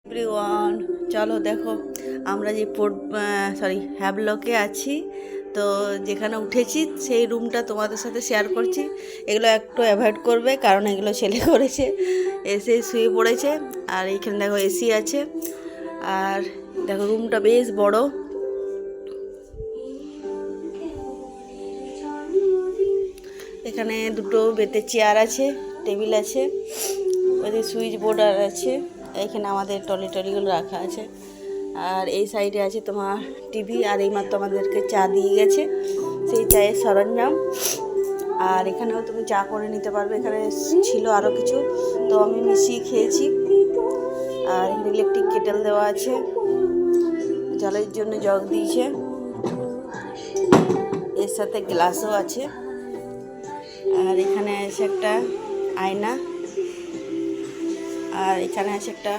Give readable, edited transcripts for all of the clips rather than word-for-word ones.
Everyone, চলো দেখো আমরা যে হ্যাভলকে আছি। তো যেখানে উঠেছি সেই রুমটা তোমাদের সাথে শেয়ার করছি। এগুলো একটু অ্যাভয়েড করবে, কারণ এগুলো ছেলে করেছে, এসে শুয়ে পড়েছে। আর এইখানে দেখো এসি আছে। আর দেখো রুমটা বেশ বড়। এখানে দুটো বেতের চেয়ার আছে, টেবিল আছে, ওদের সুইচ বোর্ড আর আছে। এইখানে আমাদের টলিগুলো রাখা আছে। আর এই সাইডে আছে তোমার টিভি। আর এইমাত্র আমাদেরকে চা দিয়ে গেছে, সেই চায়ের সরঞ্জাম। আর এখানেও তুমি চা করে নিতে পারবে। এখানে ছিল আরও কিছু, তো আমি মিশিয়ে খেয়েছি। আর ইলেকট্রিক কেটেল দেওয়া আছে, জলের জন্য জগ দিয়েছে, এর সাথে গ্লাসও আছে। আর এখানে আছে একটা আয়না। আর এখানে আছে একটা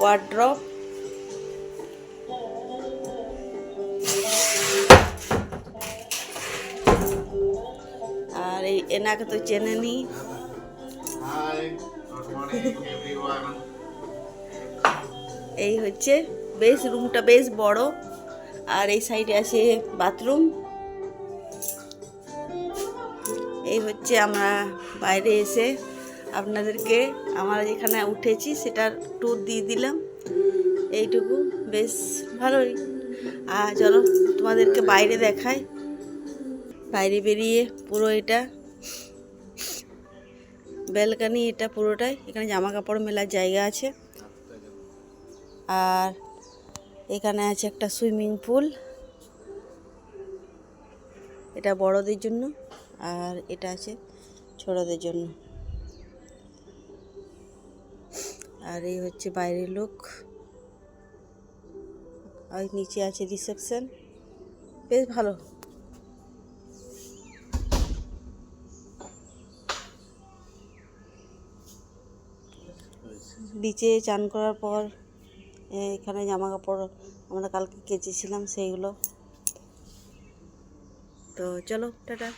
ওয়ার্ড্রপ। আর এনাকে তো চেনে নি। এই হচ্ছে বেশ রুমটা বেশ বড়। আর এই সাইডে আছে বাথরুম। এই হচ্ছে আমরা বাইরে এসে আপনাদেরকে আমরা যেখানে উঠেছি সেটার ট্যুর দিয়ে দিলাম। এইটুকু বেশ ভালোই। আর চলো তোমাদেরকে বাইরে দেখাই। বাইরে বেরিয়ে পুরো এটা ব্যালকানি, এটা পুরোটাই। এখানে জামা কাপড় মেলার জায়গা আছে। আর এখানে আছে একটা সুইমিং পুল, এটা বড়দের জন্য। আর এটা আছে ছোটদের জন্য। আর এই হচ্ছে বাইরের লোক। আর নিচে আছে রিসেপশন, বেশ ভালো। বিচে চান করার পর এখানে জামা কাপড় আমরা কালকে কেচেছিলাম সেইগুলো। তো চলো টাটা।